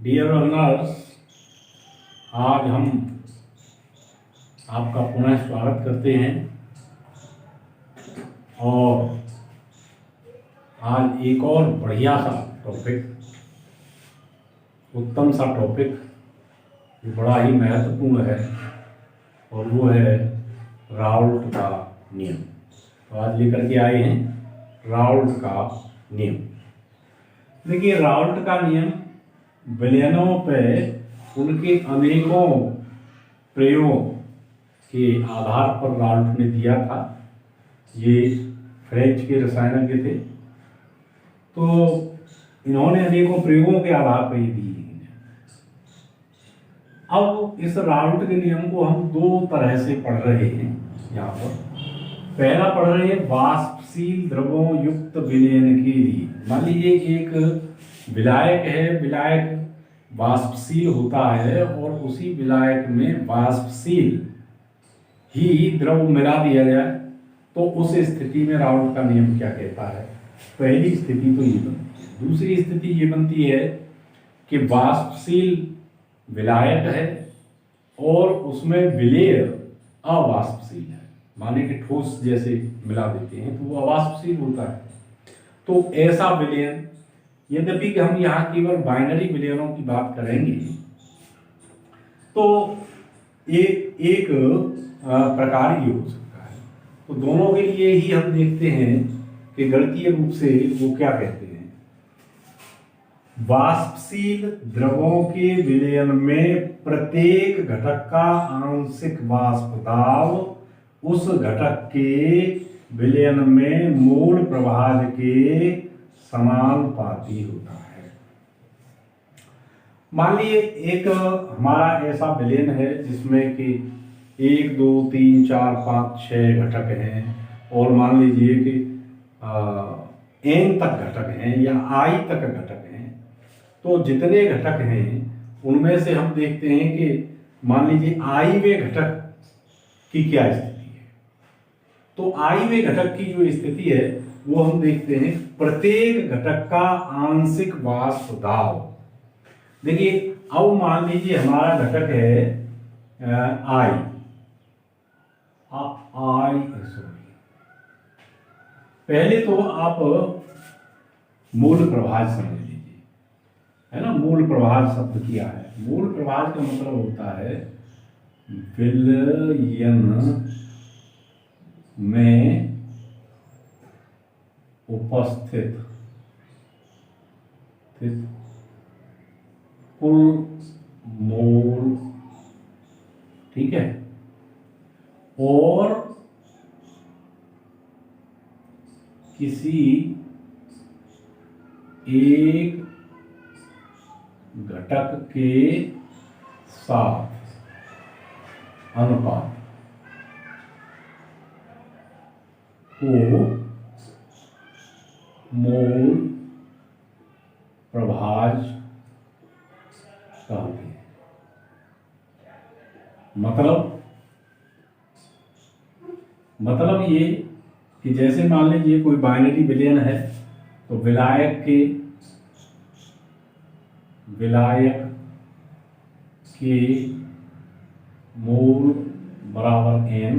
Dear learners, आज हम आपका पुनः स्वागत करते हैं और आज एक और बढ़िया सा टॉपिक, उत्तम सा टॉपिक जो बड़ा ही महत्वपूर्ण है और वो है राउल्ट का नियम। तो आज लेकर के आए हैं राउल्ट का नियम। देखिए, राउल्ट का नियम विलयनों पे उनके अनेकों प्रयोग के आधार पर राउल्ट ने दिया था। ये फ्रेंच के रसायनज्ञ थे, तो इन्होंने अनेकों प्रयोगों के आधार पर ये दी। अब इस राउल्ट के नियम को हम दो तरह से पढ़ रहे हैं। यहाँ पर पहला पढ़ रहे हैं वाष्पशील द्रवों युक्त विलयन के लिए। मान लीजिए एक विलायक है, विलायक वाष्पशील होता है और उसी विलायक में वाष्पशील ही द्रव मिला दिया जाए, तो उस स्थिति में राउल्ट का नियम क्या कहता है। पहली स्थिति तो ये बनती है। दूसरी स्थिति ये बनती है कि वाष्पशील विलायक है और उसमें विलेय अवाष्पशील है, माने कि ठोस जैसे मिला देते हैं तो वो अवाष्पशील होता है। तो ऐसा विलयन, यद्यपि कि हम यहाँ केवल बाइनरी विलयनों की बात करेंगे, तो एक प्रकार ये हो सकता है। तो दोनों के लिए ही हम देखते हैं कि गणितीय रूप से वो क्या कहते हैं। वाष्पशील द्रवों के विलयन में प्रत्येक घटक का आंशिक वाष्प दाब उस घटक के विलयन में मूल प्रभाज के समानुपाती होता है। मान लीजिए एक हमारा ऐसा विलयन है जिसमें कि 1 2 3 4 5 6 घटक हैं, और मान लीजिए कि n तक घटक हैं या i तक घटक हैं। तो जितने घटक हैं उनमें से हम देखते हैं कि मान लीजिए iवें घटक की क्या स्थिति है। तो iवें घटक की जो स्थिति है वो हम देखते हैं प्रत्येक घटक का आंशिक वाष्प दाब। देखिए, अब मान लीजिए हमारा घटक है आई, पहले तो आप मूल प्रभाज समझ लीजिए, है ना। मूल प्रभाज शब्द क्या है? मूल प्रभाज का मतलब होता है विलयन में उपस्थित कुल मोल, ठीक है, और किसी एक घटक के साथ अनुपात को मोल प्रभाज कहते हैं। मतलब ये कि जैसे मान लीजिए कोई बाइनरी विलयन है, तो विलायक के मोल बराबर n,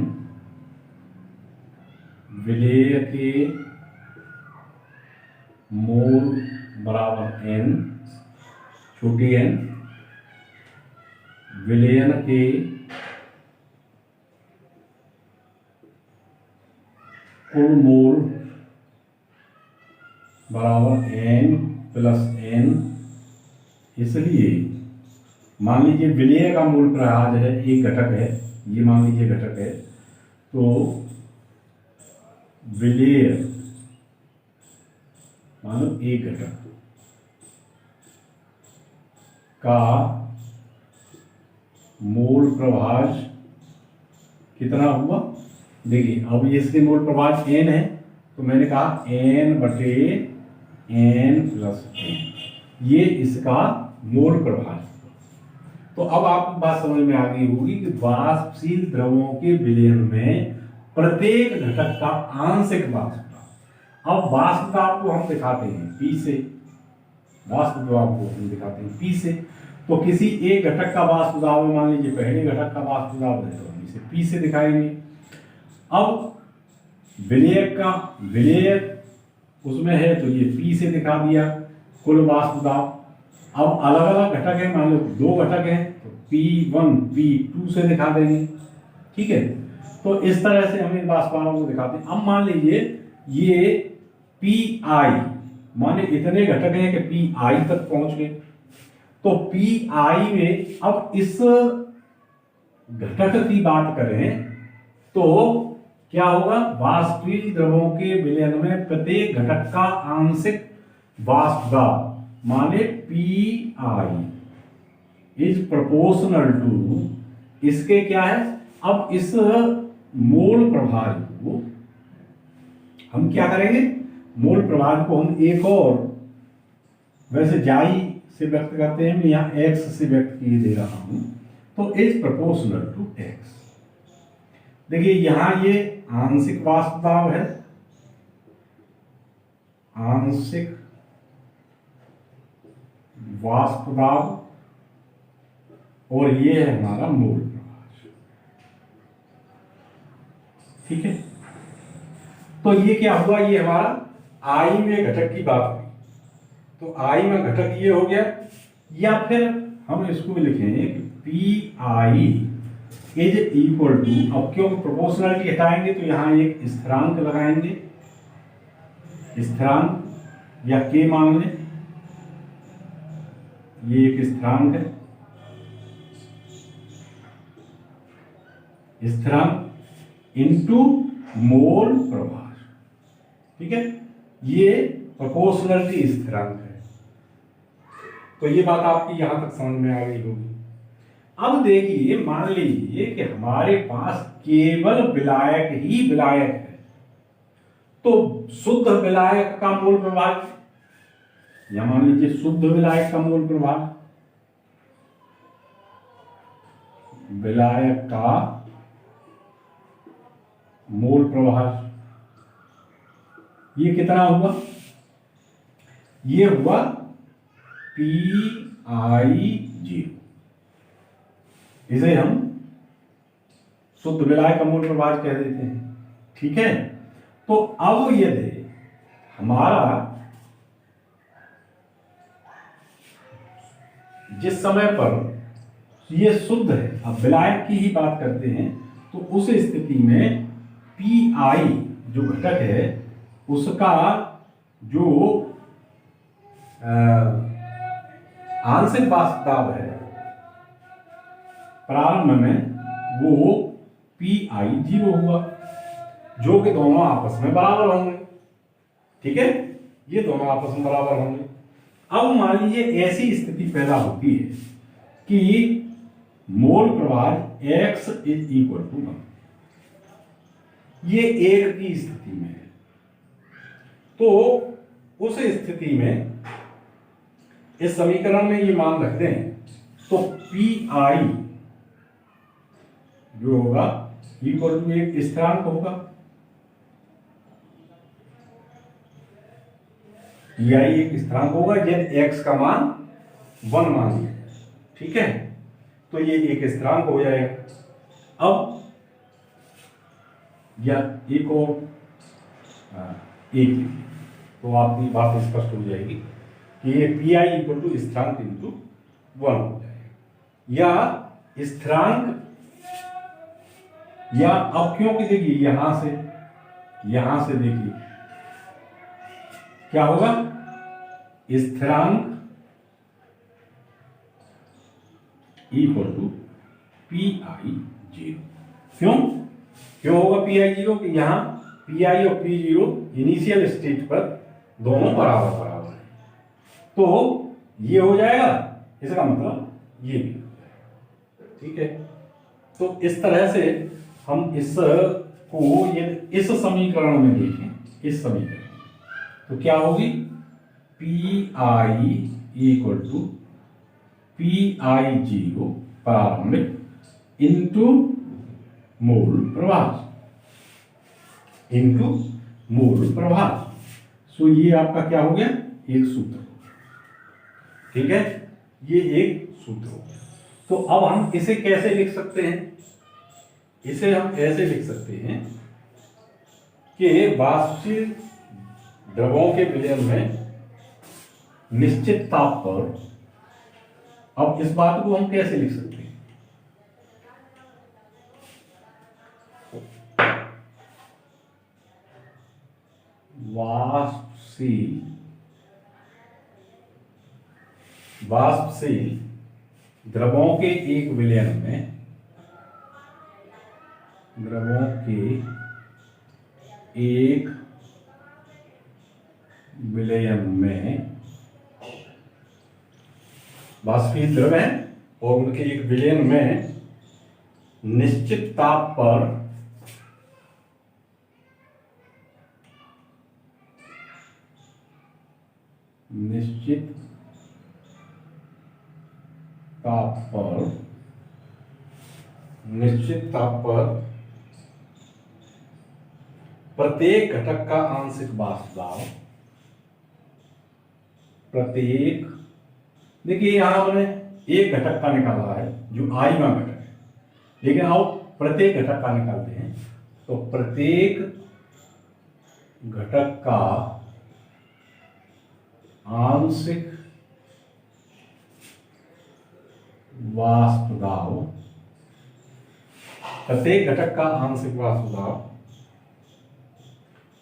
विलेय के मोल बराबर n छोटी n, विलयन के कुल मोल बराबर n प्लस n। इसलिए मान लीजिए विलेय का मूल प्रभाज है, एक घटक है, ये मान लीजिए घटक है, तो विलेय मानो एक घटक का मूल प्रभाज कितना हुआ। देखिए, अब इसके मूल प्रभाज n है, तो मैंने कहा n बटे n प्लस n, ये इसका मूल प्रभाज। तो अब आपको बात समझ में आ गई होगी कि वाष्पशील द्रवों के विलयन में प्रत्येक घटक का आंशिक वाष्प दाब। अब वाष्प दाब को हम दिखाते हैं P से। वाष्प दबाव को हम दिखाते हैं P से। तो किसी एक घटक का वाष्प दबाव, मान लीजिए पहले घटक का वाष्प दबाव है, तो हम इसे P से दिखाएंगे। अब विलेयक उसमें है तो ये P से दिखा दिया कुल वाष्प दबाव। अब अलग अलग घटक है, मान लो 2 घटक हैं तो P1 P2 से दिखा देंगे। ठीक है, तो इस तरह से हम इन वाष्प दबावों को दिखाते हैं। अब मान लीजिए ये PI, माने इतने घटक हैं कि PI तक पहुंच गए, तो PI में अब इस घटक की बात करें तो क्या होगा, वाष्पशील द्रवों के विलयन में प्रत्येक घटक का आंशिक वाष्प दाब माने PI इज प्रोपोर्शनल टू, इसके क्या है, अब इस मोल प्रभार को हम क्या करेंगे, मोल प्रभार को हम एक और, वैसे जाई से व्यक्त करते हैं, मैं यहाँ x से व्यक्त किए दे रहा हूं, तो इज प्रोपोर्शनल टू x। देखिए यहां ये आंशिक वाष्प दाब है, आंशिक वाष्प दाब, और ये है हमारा मोल प्रभार। ठीक है, तो ये क्या हुआ, ये हमारा I में घटक की बात हुई, तो I में घटक ये हो गया। या फिर हम इसको भी लिखेंगे कि PI इज इक्वल टू, अब क्योंकि प्रोपोर्शनलिटी हटाएंगे तो यहां एक स्थिरांक लगाएंगे, स्थिरांक या K मान लें, ये एक स्थिरांक है, स्थिरांक इनटू मोल प्रभार। ठीक है, ये प्रोपोर्शनलिटी स्थिरांक है। तो ये बात आपकी यहां तक समझ में आ गई होगी। अब देखिए, मान लीजिए कि हमारे पास केवल विलायक ही विलायक है, तो शुद्ध विलायक का मोल प्रभार, या मान लीजिए शुद्ध विलायक का मोल प्रभार, विलायक का मोल प्रभार ये कितना हुआ, ये हुआ PI0। इसे हम शुद्ध विलायक का मोल प्रभार कह देते हैं। ठीक है, तो अब यदि हमारा जिस समय पर ये शुद्ध है, अब विलायक की ही बात करते हैं, तो उस स्थिति में PI जो घटक है उसका जो आंशिक वाष्प दाब है प्रारंभ में वो PI0 हुआ, जो कि दोनों आपस में बराबर होंगे। ठीक है, ये दोनों आपस में बराबर होंगे। अब मान लीजिए ऐसी स्थिति पैदा होती है कि मोल प्रभार x इज इक्वल टू 1, ये एक की स्थिति में है, तो उस स्थिति में इस समीकरण में ये मान रख दें तो PI जो होगा इक्वल टू एक स्थिरांक होगा, PI एक स्थिरांक होगा यदि x का मान 1 मान लिया। ठीक है, तो ये एक स्थिरांक हो जाएगा। अब या एक और एक, तो आपकी बात स्पष्ट हो जाएगी कि ये PI इक्वल टू स्थिरांक इंटू 1 हो जाएगा, या स्थिरांक, या अब क्योंकि देखिए यहां से देखिए क्या होगा, स्थिरांक इक्वल टू PI0। क्यों होगा PI0 कि यहां PI और P0 इनिशियल स्टेट पर दोनों बराबर है, तो ये हो जाएगा, इसका मतलब ये भी हो जाएगा। ठीक है, तो इस तरह से हम इस को इस समीकरण में देखें, इस समीकरण तो क्या होगी, PI इक्वल टू PI0 प्रारंभिक इंटू मोल प्रभार। सो ये आपका क्या हो गया, एक सूत्र। ठीक है, ये एक सूत्र हो गया। तो अब हम इसे कैसे लिख सकते हैं? इसे हम ऐसे लिख सकते हैं कि वाष्पशील द्रवों के विलयन में निश्चित ताप पर, अब इस बात को हम कैसे लिख सकते हैं? वाष्पशील द्रवों के एक विलयन में, द्रवों के एक विलयन में, वाष्पशील द्रव है और उनके एक विलयन में निश्चित ताप पर निश्चित ताप पर प्रत्येक घटक का आंशिक वाष्प दाब, प्रत्येक, देखिए यहां हमने एक घटक का निकाला है जो I1 घटक है, लेकिन अब प्रत्येक घटक का निकालते हैं। तो प्रत्येक घटक का आंशिक वाष्प दाब, प्रत्येक घटक का आंशिक वाष्प दाब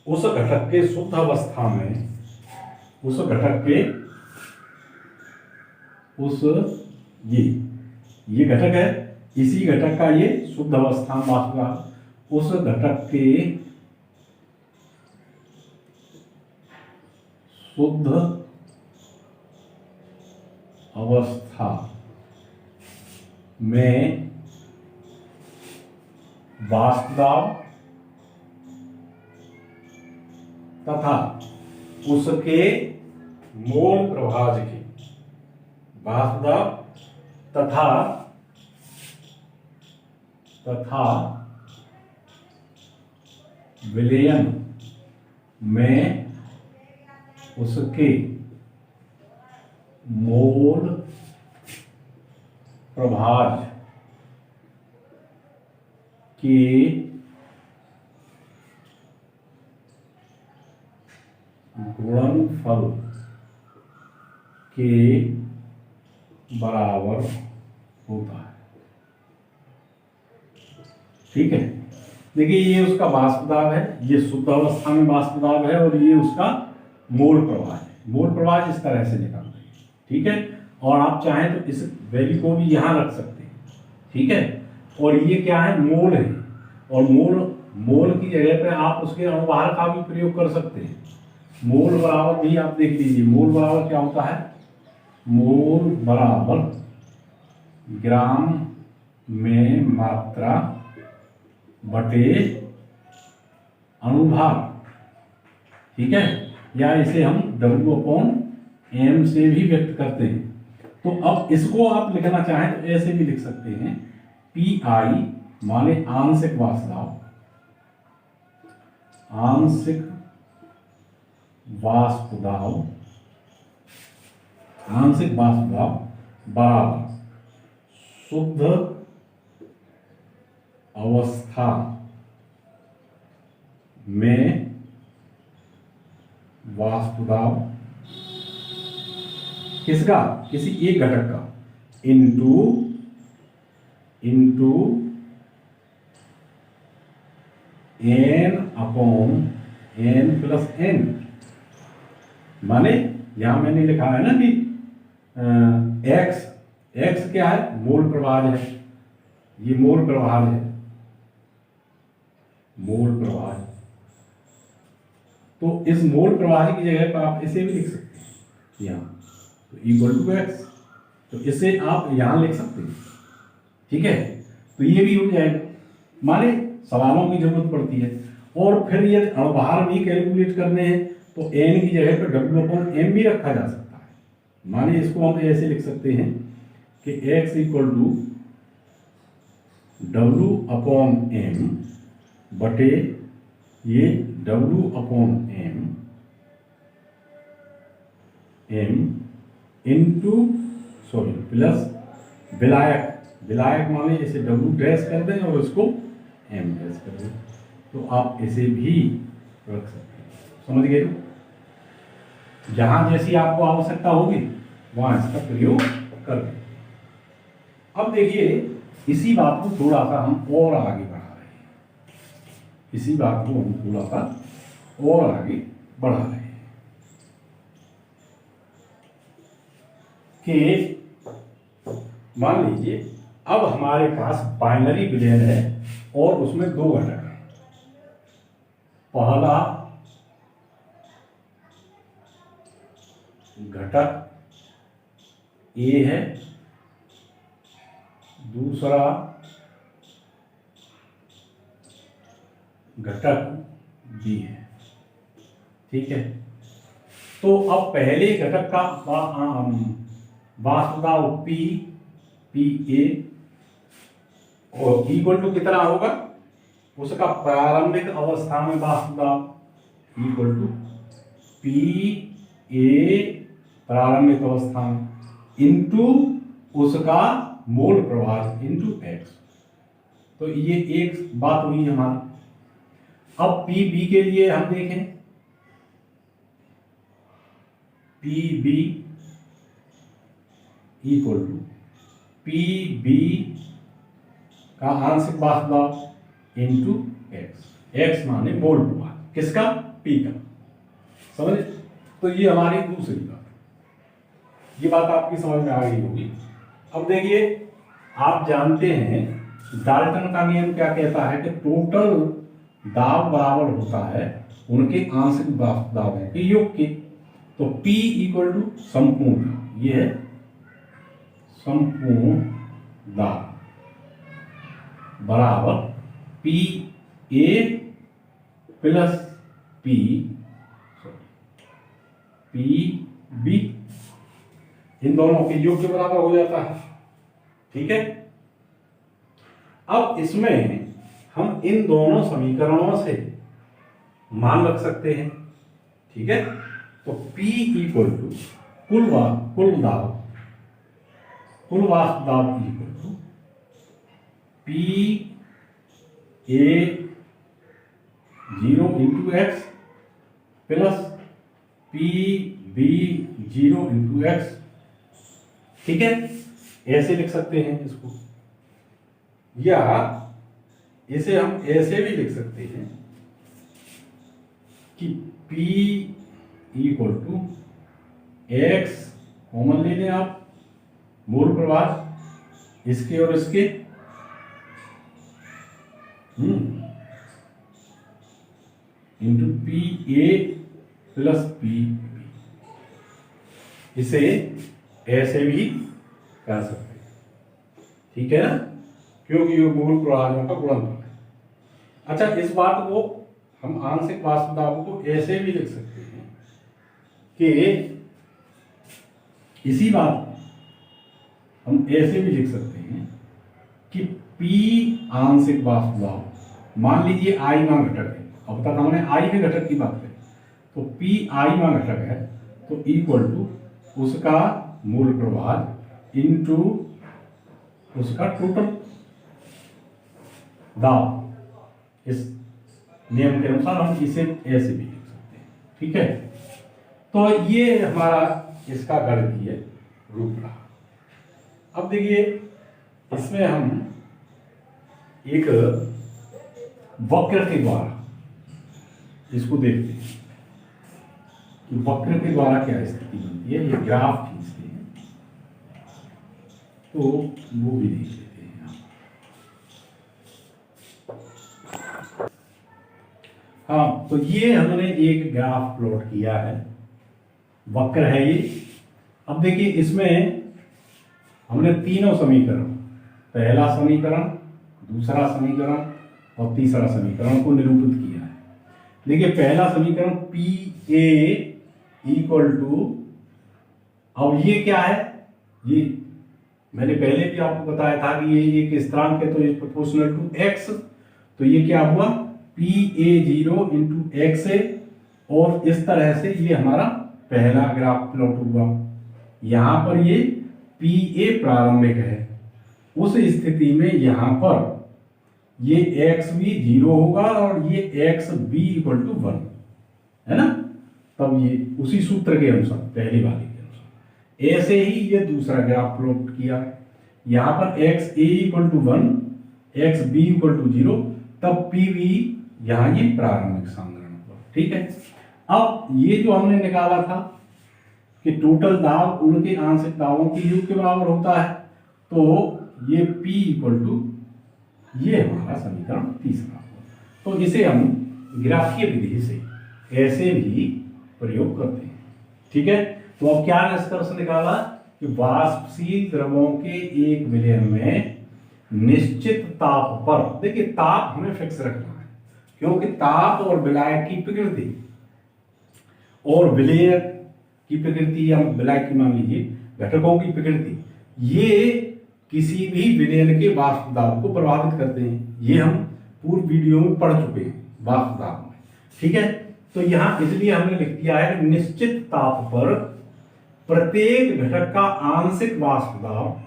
उस घटक के शुद्ध अवस्था में, उस घटक के उस ये घटक है, इसी घटक का ये शुद्ध अवस्था में वाष्प दाब, उस घटक के शुद्ध अवस्था में वाष्प दाब तथा उसके मोल प्रभाज के, वाष्प दाब तथा विलयन में उसके मोल प्रभाज के गुणनफल के बराबर होता है। ठीक है, देखिए ये उसका वाष्प दाब है, ये शुद्ध अवस्था में वाष्प दाब है, और ये उसका मोल प्रवाह है। मोल प्रवाह इस तरह से निकालते हैं। ठीक है, और आप चाहें तो इस वैल्यू को भी यहां रख सकते हैं। ठीक है, और ये क्या है? मोल है, और मोल की जगह पे आप उसके अणुभार का भी प्रयोग कर सकते हैं। मोल बराबर भी आप देख लीजिए, मोल बराबर क्या होता है? मोल बराबर ग्राम में मात्रा बटे अणुभार। ठीक है, या इसे हम W/M से भी व्यक्त करते हैं। तो अब इसको आप लिखना चाहें तो ऐसे भी लिख सकते हैं, PI माने आंशिक वाष्प दाब, आंशिक वाष्प दाब, आंशिक वाष्प दाब बराबर शुद्ध अवस्था में वाष्प दाब किसका? किसी एक घटक का, इंटू N/N+N, माने यहां मैंने लिखा है ना कि x क्या है? मोल प्रवाह है, ये मोल प्रवाह है, मोल प्रवाह। तो इस मोल प्रवाह की जगह पर आप इसे भी लिख सकते हैं यहां, तो =x, तो इसे आप यहां लिख सकते हैं। ठीक है, तो ये भी हो जाएगा, माने सवालों की जरूरत पड़ती है। और फिर यदि अणुभार भी कैलकुलेट करने हैं तो n की जगह पर W/M भी रखा जा सकता है। माने इसको हम ऐसे लिख सकते हैं कि x = W/M बटे ये W/M इंटू सॉरी प्लस विलायक, विलायक माने इसे डब्ल्यू डैश कर दें और इसको एम डैश कर दें, तो आप इसे भी रख सकते हैं। समझ गए? जहां जैसी आपको आवश्यकता होगी वहां इसका प्रयोग कर दें। अब देखिए इसी बात को थोड़ा सा हम और आगे बढ़ा रहे हैं, इसी बात को हम थोड़ा सा और आगे बढ़ा रहे हैं कि मान लीजिए अब हमारे पास बाइनरी बिलियन है और उसमें दो घटक हैं। पहला घटक ए है, दूसरा घटक बी है। ठीक है, तो अब पहले घटक का वास्तुदाव पी ए और इक्वल टू कितना होगा, उसका प्रारंभिक अवस्था में वास्तुदाव इक्वल टू पी ए प्रारंभिक अवस्था में इंटू उसका मोल प्रवाह इंटू एक्स। तो ये एक बात हुई हमारी। अब पी बी के लिए हम देखें, P B equal to P B का आंशिक वास्तुदाव इंटू एक्स, एक्स माने मोल प्रवाह किसका, पी का। समझे? तो ये हमारी दूसरी बात, ये बात आपकी समझ में आ गई होगी। अब देखिए आप जानते हैं डाल्टन का नियम क्या कहता है कि टोटल दाब बराबर होता है उनके आंशिक दावों के योग के। तो P इक्वल टू संपूर्ण, ये है संपूर्ण दाब बराबर P A plus P B, इन दोनों के योग के बराबर हो जाता है। ठीक है, अब इसमें हम इन दोनों समीकरणों से मान रख सकते हैं। ठीक है, तो P इक्वल टू कुल वास्तु दाब equal to P A 0 into x plus P B 0 into x. ठीक है, ऐसे लिख सकते हैं इसको, या इसे हम ऐसे भी लिख सकते हैं कि P equal to x common ले लें आप, मूल प्रवाह इसके और इसके into P A plus P B, इसे ऐसे भी कर सकते हैं। ठीक है ना, क्योंकि ये मूल प्रवाहों का गुणनफल है। अच्छा, इस बात को हम आंशिक वास्तुदाब को ऐसे भी लिख सकते हैं कि इसी बात हम ऐसे भी लिख सकते हैं कि P आंशिक वास्तुदाब, मान लीजिए आई मान घटक है, अब तक हमने आई के घटक की बात करी, तो P आई मान घटक है तो इक्वल टू उसका मूल प्रवाह इंटू उसका टोटल दाब। इस नियम के अनुसार हम इसे ऐसे भी लिख सकते हैं। ठीक है, तो ये हमारा इसका गणितीय रूप रहा। अब देखिए इसमें हम एक वक्र के द्वारा इसको देखते हैं कि वक्र के द्वारा क्या स्थिति बनती है। ये ग्राफ खींचते हैं तो वो भी देख लेते हैं। हाँ, तो ये हमने एक ग्राफ प्लॉट किया है, वक्र है ये। अब देखिए इसमें हमने तीनों समीकरण, पहला समीकरण, दूसरा समीकरण और तीसरा समीकरण को निरूपित किया है। देखिए पहला समीकरण पी ए इक्वल टू, अब ये क्या है, ये मैंने पहले भी आपको बताया था कि ये एक स्थिरांक है तो ये प्रोपोर्शनल टू एक्स, तो ये क्या हुआ पी ए 0 इंटू एक्स है। और इस तरह से ये हमारा पहला ग्राफ प्लॉट हुआ, यहां पर ये PA प्रारंभिक है, उस स्थिति में यहां पर ये XB 0 होगा और ये XB = 1, है ना। तब ये उसी सूत्र के अनुसार, पहली वाले के अनुसार, ऐसे ही ये दूसरा ग्राफ प्लॉट किया। यहां पर XA = 1, XB = 0, तब PB यहां ये प्रारंभिक सांद्रण हुआ। ठीक है। अब ये जो हमने निकाला था कि टोटल दाब उनके आंशिक दाबों के योग के बराबर होता है, तो ये P = ये हमारा समीकरण तीसरा। तो इसे हम ग्राफीय विधि से ऐसे भी प्रयोग करते हैं। ठीक है। तो अब क्या निष्कर्ष निकाला कि वाष्पशील द्रवों के एक विलयन में निश्चित ताप पर, देखिए ताप हमें फिक्स रखना है, क्योंकि ताप और विलायक की प्रकृति और विलय की प्रकृति या विलायक की मान लीजिए घटकों की प्रकृति, ये किसी भी विलयन के वाष्प दाब को प्रभावित करते हैं। ये हम पूर्व वीडियो में पढ़ चुके हैं वाष्प दाब में। ठीक है। तो यहां इसलिए हमने लिख दिया है कि निश्चित ताप पर प्रत्येक घटक का आंशिक वाष्प दाब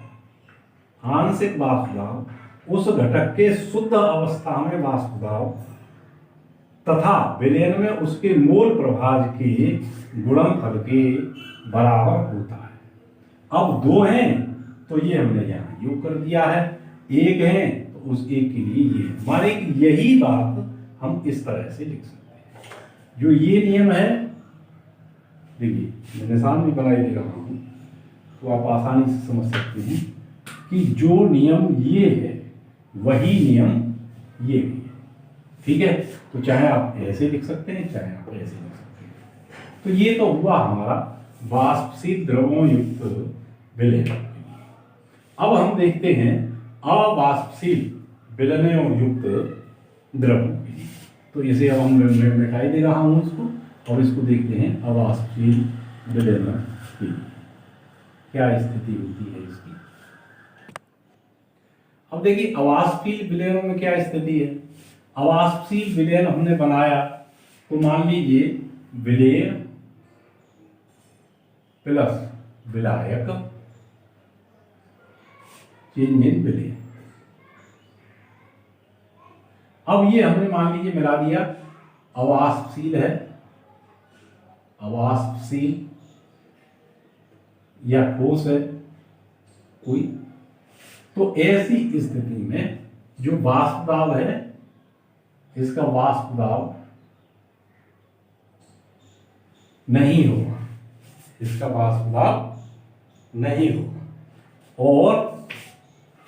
उस घटक के शुद्ध अवस्था में वाष्प दाब तथा विलयन में उसके मोल प्रभाज के गुणनफल के बराबर होता है। अब दो हैं तो ये हमने यहाँ योग कर दिया है, एक है तो उस एक के लिए ये, माने कि यही बात हम इस तरह से लिख सकते हैं। जो ये नियम है, देखिए मैं निशान भी बनाए दे रहा हूँ तो आप आसानी से समझ सकते हैं कि जो नियम ये है वही नियम ये भी है। ठीक है। तो चाहे आप ऐसे लिख सकते हैं, चाहे आप ऐसे लिख सकते हैं। तो ये तो हुआ हमारा वाष्पशील द्रवों युक्त विलयन। अब हम देखते हैं अवाष्पशील विलयनों युक्त द्रवों के लिए। तो इसे अब हम मिटाई दे रहा हूं इसको, और इसको देखते हैं अवाष्पशील विलयनों के लिए क्या स्थिति होती है इसकी। अब देखिए अवाष्पशील विलयनों में क्या स्थिति है। अवाष्पशील विलयन हमने बनाया तो मान लीजिए विलेय प्लस विलायक चेंज इन विलय। अब ये हमने मान लीजिए मिला दिया, अवाष्पशील है, अवाष्पशील या ठोस है कोई, तो ऐसी स्थिति में जो वाष्प दाब है इसका वाष्प दाब नहीं होगा, इसका वाष्प दाब नहीं होगा, और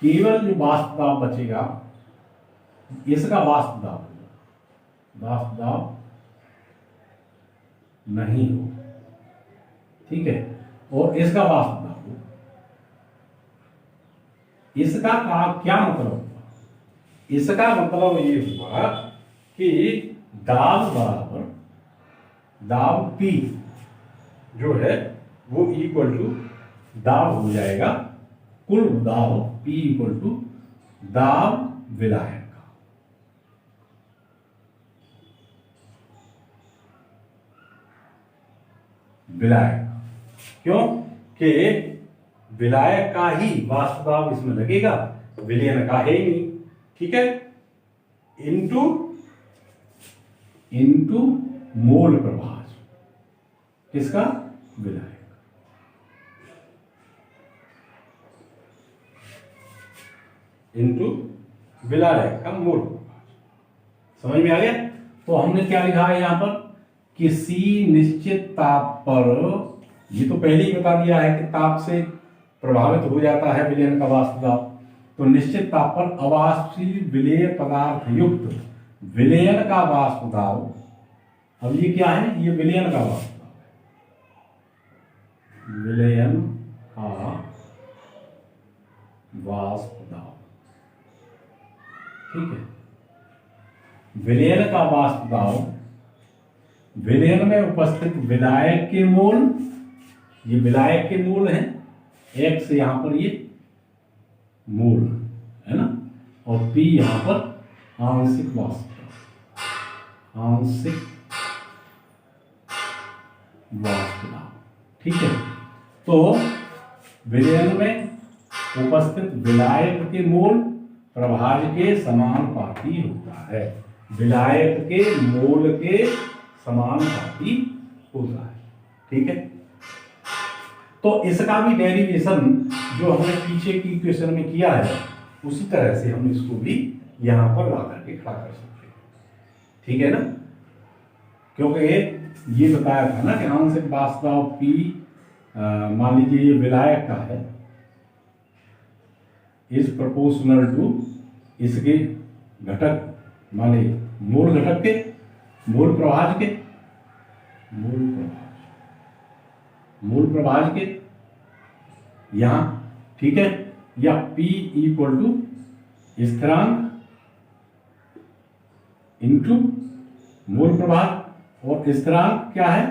केवल जो वाष्प दाब बचेगा इसका वाष्प दाब नहीं होगा। ठीक है। और इसका वाष्प दाब होगा। इसका क्या मतलब हुआ? इसका मतलब ये हुआ कि दाब बराबर दाब P जो है वो इक्वल टू दाब हो जाएगा, कुल दाब P इक्वल टू दाब विलायक का। विलायक क्यों कि विलायक का ही वाष्प दाब इसमें लगेगा, विलयन का है ही नहीं। ठीक है। इनटू मोल प्रभाज किसका? विलायक। इनटू विलायक का मोल प्रभाज। समझ में आ गया? तो हमने क्या लिखा है यहां पर, किसी निश्चित ताप पर, ये तो पहले ही बता दिया है कि ताप से प्रभावित हो जाता है विलयन का वाष्प दाब, तो निश्चित ताप पर अवाष्पशील विलेय पदार्थ युक्त विलयन का वाष्प दाब, अब ये क्या है? ये विलयन का वाष्प दाब है, विलयन का वाष्प दाब। ठीक है। विलयन का वाष्प दाब, विलयन में उपस्थित विलायक के मोल, ये विलायक के मोल हैं, X यहां पर ये मोल है ना, और P यहां पर आंशिक वाष्प, आंशिक वाष्प दाब। ठीक है। तो विलयन में उपस्थित विलायक के मोल प्रभाज के समानुपाती होता है। विलायक के मोल के समानुपाती होता है। ठीक है, तो इसका भी डेरिवेशन जो हमने पीछे की इक्वेशन में किया है उसी तरह से हम इसको भी यहां पर ला करके खड़ा कर सकते हैं। ठीक है ना, क्योंकि ये बताया था ना कि आंशिक वास्तव P मान लीजिए ये विलायक का है, इज प्रोपोर्शनल टू इसके घटक माने मूल घटक के मूल प्रभाज के मूल प्रभाज के यहां। ठीक है, या P इक्वल टू स्थिरांक इंटू मूल प्रभाज, और स्थिरांक क्या है,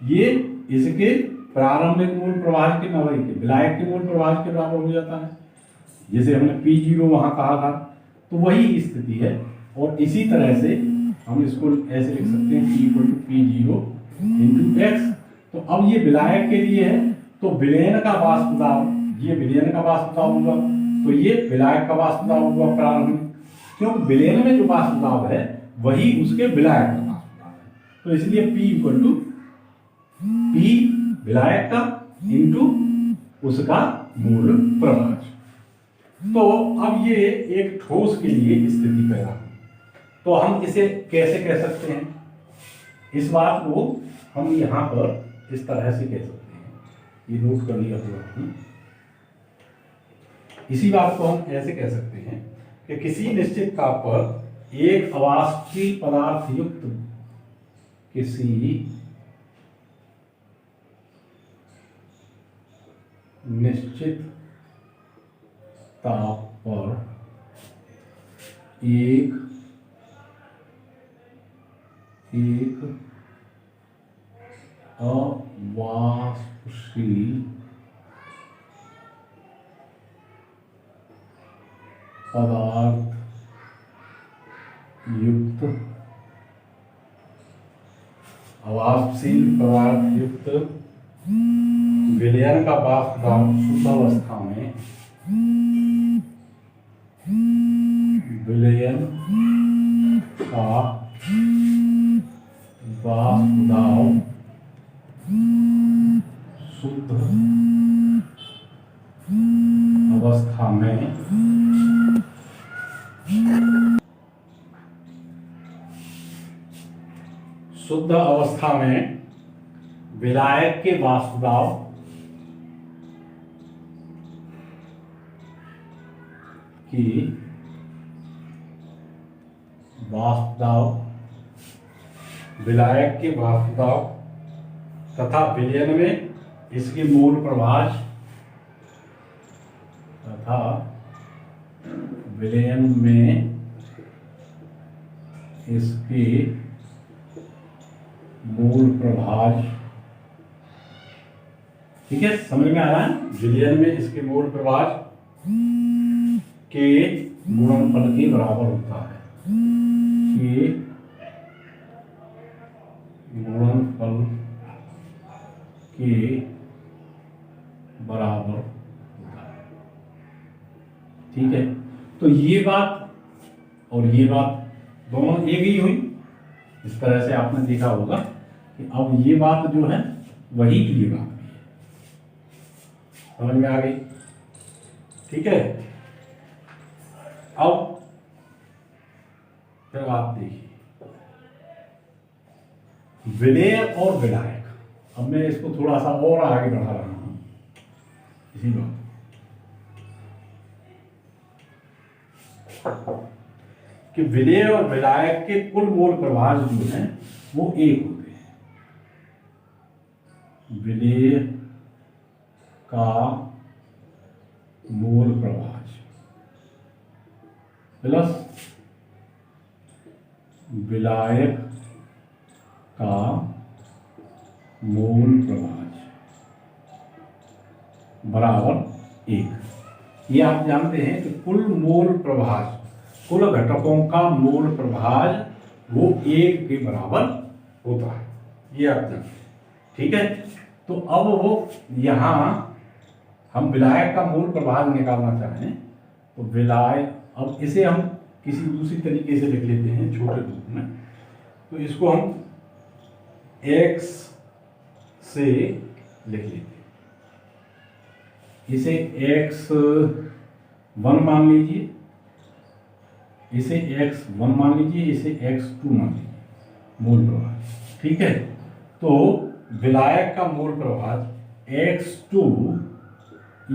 ये इसके प्रारंभिक मूल प्रभाज के नवई के विलायक के मूल प्रभाज के बराबर हो जाता है। जैसे हमने P0 वहां कहा था, तो वही स्थिति है। और इसी तरह से हम इसको ऐसे लिख सकते हैं P equal to P0 into x. तो अब ये विलायक के लिए है, तो विलयन का वाष्प दाब, ये विलयन का वाष्प दाब होगा, तो ये विलायक का वाष्प दाब होगा प्रारंभिक, क्योंकि विलयन में जो वाष्प दाब है वही उसके विलायक का वाष्प दाब है। तो इसलिए P इक्वल टू P विलायक का इंटू उसका मूल प्रभाज। तो अब ये एक ठोस के लिए स्थिति पैदा हुई, तो हम इसे कैसे कह सकते हैं, इस बात को हम यहां पर इस तरह से कह सकते हैं, ये नोट करने का जरूरत है। इसी बात को हम ऐसे कह सकते हैं कि किसी निश्चित ताप पर एक अवाष्पशील पदार्थ युक्त किसी निश्चित ताप पर एक अवाष्पशील पदार्थ युक्त विलयन का वाष्प दाब शुद्ध अवस्था में विलयन का वाष्प दाब शुद्ध अवस्था में विलायक के वाष्प दाब की विलायक के वाष्प दाब तथा विलयन में इसके मूल प्रभाज तथा विलयन में इसके मूल प्रभाज। ठीक है, समझ में आ रहा है, विलयन में इसके मूल प्रभाज के गुणनफल के बराबर होता है, के गुणनफल के बराबर होता है। ठीक है, तो ये बात और ये बात दोनों एक ही हुई। इस तरह से आपने देखा होगा कि अब ये बात जो है वही ये बात भी है, समझ में आ गई। ठीक है, अब फिर आप देखिए विलेय और विलायक। अब मैं इसको थोड़ा सा और आगे बढ़ा रहा हूं इसी बात कि विलेय और विलायक के कुल मोल प्रभाज जो हैं वो एक होते हैं। विलेय का मोल प्रभाज प्लस विलायक का मोल प्रभाज बराबर एक। ये आप जानते हैं कि कुल मोल प्रभाज, कुल घटकों का मोल प्रभाज वो एक के बराबर होता है, ये आप जानते हैं। ठीक है, तो अब वो यहां हम विलायक का मूल प्रभाग निकालना चाहें तो विलायक, अब इसे हम किसी दूसरी तरीके से लिख लेते हैं छोटे रूप में। तो इसको हम x से लिख लेते हैं, इसे x1 मान लीजिए, इसे x1 मान लीजिए, इसे x2 मान लीजिए मूल प्रभाग, ठीक है। तो विलायक का मूल प्रभाग x2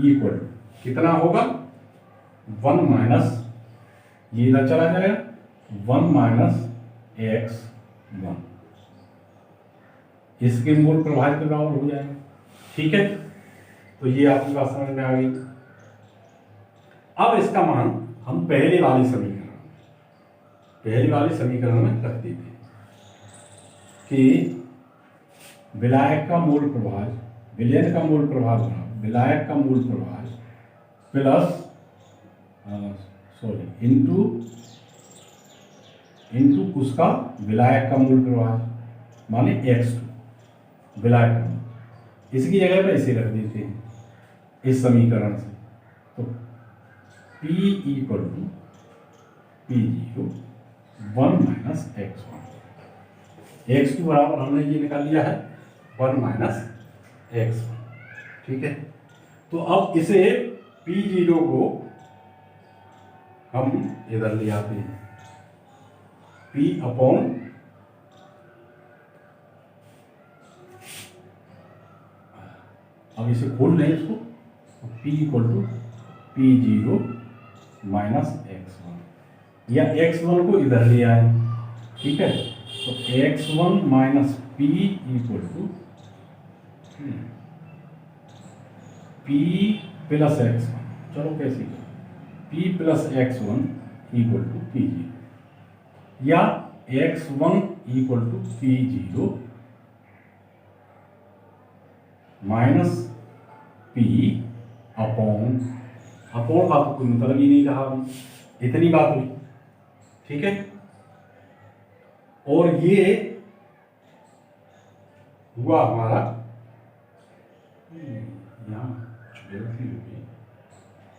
इक्वल कितना होगा, 1 माइनस, ये इधर चला जाएगा 1 माइनस x1, इसके मूल प्रभाग के बराबर हो जाएगा, ठीक है। तो ये आपकी बात समझ में आ गई। अब इसका मान हम पहले वाली समीकरण में रख देते हैं कि विलायक का मूल प्रभाग, विलयन का मूल प्रभाग बराबर विलायक का मूल प्रभाग प्लस इंटू उसका विलायक का मूल प्रभाग माने x2 विलायक का मूल, इसकी जगह पर इसे रख देते हैं इस समीकरण से। तो P equal to P0 1 minus x1, x2 बराबर हमने ये निकाल लिया है 1 माइनस x1, ठीक है। तो अब इसे P0 को हम इधर ले आते हैं, P अपॉन अब इसे खोल लें इसको, P equal to P0 minus x1 या x1 को इधर ले आए, ठीक है। तो x1 minus P equal to P plus x1, चलो कैसे P plus x1 equal to P0 या x1 equal to P0 minus P upon का तो कोई मतलब ही नहीं रहा, इतनी बात हुई, ठीक है। और ये हुआ हमारा यहाँ गलती होगी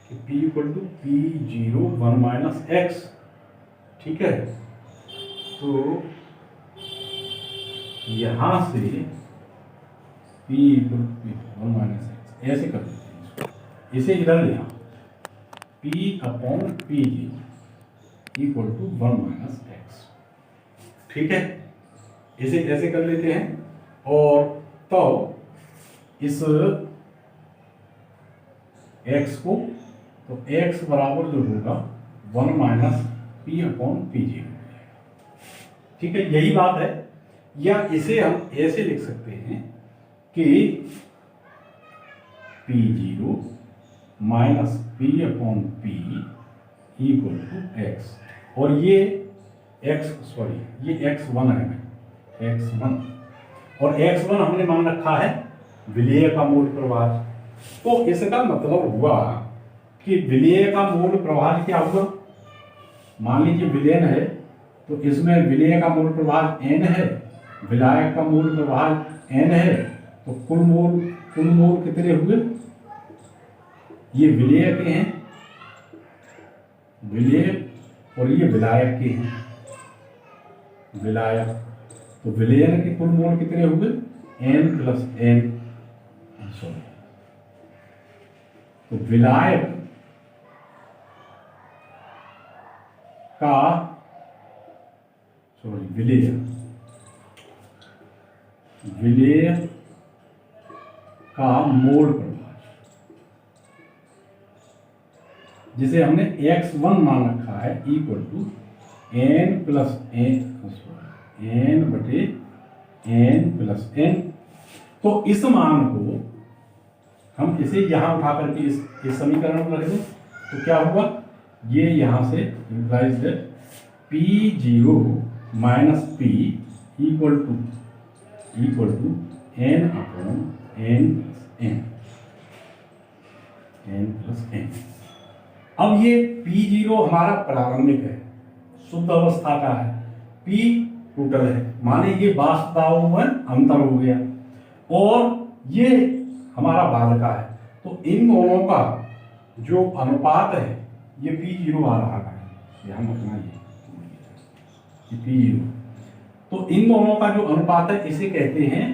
कि P equal to P0 1 minus x, ठीक है। तो यहां से P equal to 1 minus x ऐसे कर देते हैं इसको, इसे इधर ले आओ, P upon P0 equal to 1 minus x, ठीक है। इसे ऐसे कर लेते हैं और तो इस x को, तो x बराबर जो होगा 1 माइनस P अपॉन P0, ठीक है, यही बात है। या इसे हम ऐसे लिख सकते हैं कि P0 minus P upon P equal to x, और ये x1 है, x1, और x1 हमने मान रखा है विलेय का मूल प्रभाग। तो इसका मतलब हुआ कि विलेय का मूल प्रभाग क्या हुआ, मान लीजिए विलयन है तो इसमें विलेय का मूल प्रभाग n है, विलायक का मूल प्रभाग n है, तो कुल मूल कितने हुए, ये विलेय के हैं, विलेय, और ये विलायक के हैं, विलायक। तो विलयन के कुल मूल कितने हुए, n प्लस n, सॉरी, तो विलायक का, सॉरी, विलेय का मूल प्रभाग, जिसे हमने x1 मान रखा है, equal to n plus n बटे n प्लस n। तो इस मान को हम इसे यहां उठा करके इस समीकरण में रख दें, तो क्या हुआ, ये यहां से implies that P0 minus P equal to n upon n plus n। अब ये P0 हमारा प्रारंभिक है, शुद्ध अवस्था का है, P टोटल है, माने ये वास्तव में अंतर हो गया, और ये हमारा बाद का है, तो इन दोनों का जो अनुपात है ये P0 आ रहा है, ध्यान रखना ये P0। तो इन दोनों का जो अनुपात है इसे कहते हैं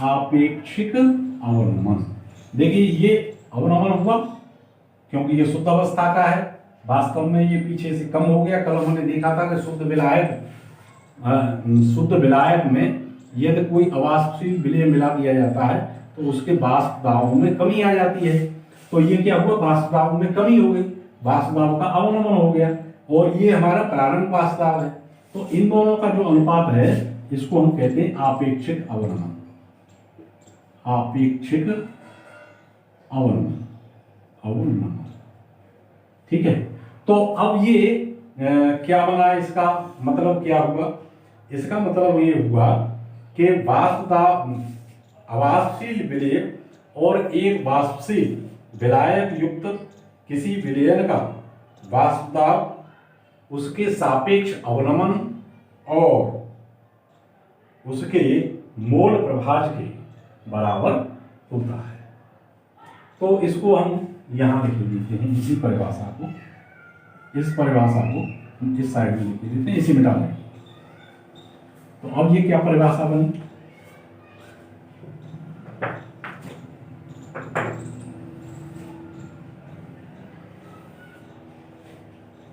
आपेक्षिक अवनमन। देखिए ये अवनमन हुआ क्योंकि ये शुद्ध अवस्था का है, वास्तव में ये पीछे से कम हो गया। कल हमने देखा था कि शुद्ध विलायक में यदि कोई अवाष्पशील विलय मिला दिया जाता है तो उसके वाष्प दाब में कमी आ जाती है। तो ये क्या हुआ, वाष्प दाब में कमी हो गई, वाष्प दाब का अवनमन हो गया, और ये हमारा प्रारंभिक वाष्प दाब है। तो इन दोनों का जो अनुपात है इसको हम कहते हैं आपेक्षिक अवनमन। आपेक्षिक अवनमन, ठीक है। तो अब ये क्या बना, इसका मतलब क्या हुआ? इसका मतलब ये हुआ कि अवाष्पशील विलय और एक वाष्पशील विलायक युक्त किसी विलयन का वाष्प दाब उसके सापेक्ष अवनमन और उसके मोल प्रभाज के बराबर होता है। तो इसको हम यहां लिख देते हैं, इसी परिभाषा को, इस परिभाषा को इस साइड में लिख देते हैं, इसी में डालेंगे। तो अब ये क्या परिभाषा बनी?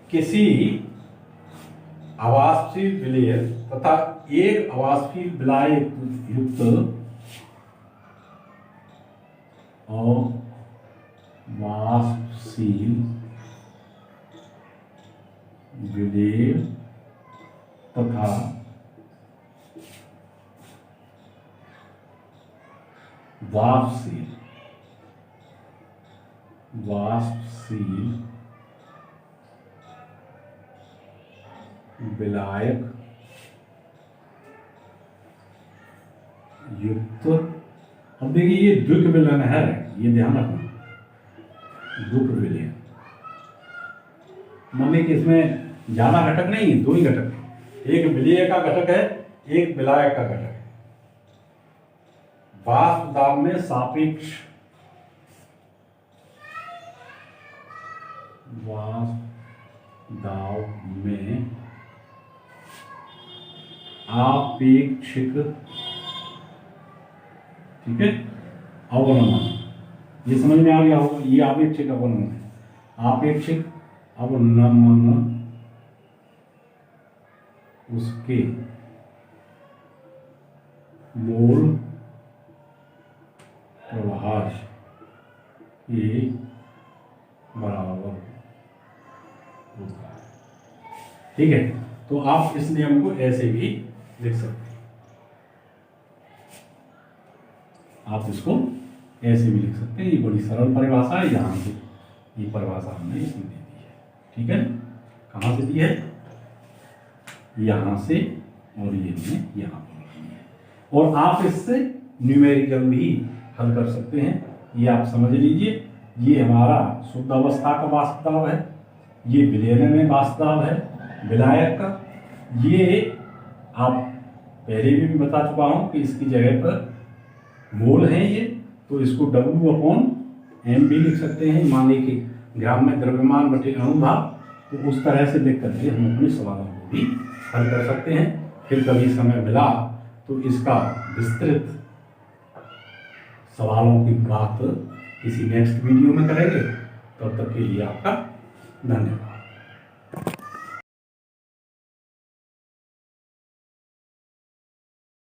किसी अवाष्पशील विलय तथा एक अवाष्पशील विलायक युक्त अवाष्पशील विलय तथा वाष्पशील विलायक युक्त, अब देखिए ये द्विक विलयन है, ये ध्यान रखना, द्विक विलयन माने कि इसमें ज्यादा घटक नहीं, दो ही घटक है, एक विलय का घटक है, एक विलायक का घटक है। वाष्प दाब में सापेक्ष, वाष्प दाब में आपेक्षिक, ठीक है, अवनमन, ये समझ में आ गया होगा, ये आपेक्षिक अवनमन है। आपेक्षिक अवनमन उसके मोल प्रभाज के बराबर होता है, ठीक है। तो आप इस नियम को ऐसे भी लिख सकते हैं, आप इसको ऐसे भी लिख सकते हैं। ये बड़ी सरल परिभाषा है, यहाँ से ये परिभाषा हमने इसमें दे दी है, ठीक है। कहाँ से दी है? यहाँ से, और ये हमने यहाँ पर दी है। और आप इससे न्यूमेरिकल भी हल कर सकते हैं। ये आप समझ लीजिए, ये हमारा शुद्ध अवस्था का वाष्प दाब है, ये विलयन में वाष्प दाब है विलायक का। ये आप पहले भी बता चुका हूं कि इसकी जगह पर मोल है ये, तो इसको W/M भी लिख सकते हैं, मान लीजिए कि ग्राम में द्रव्यमान बटे अणुभार, तो उस तरह से लिख करके हम अपने सवालों को भी हल कर सकते हैं। फिर कभी समय मिला तो इसका विस्तृत सवालों की बात किसी नेक्स्ट वीडियो में करेंगे। तब तक के लिए आपका धन्यवाद।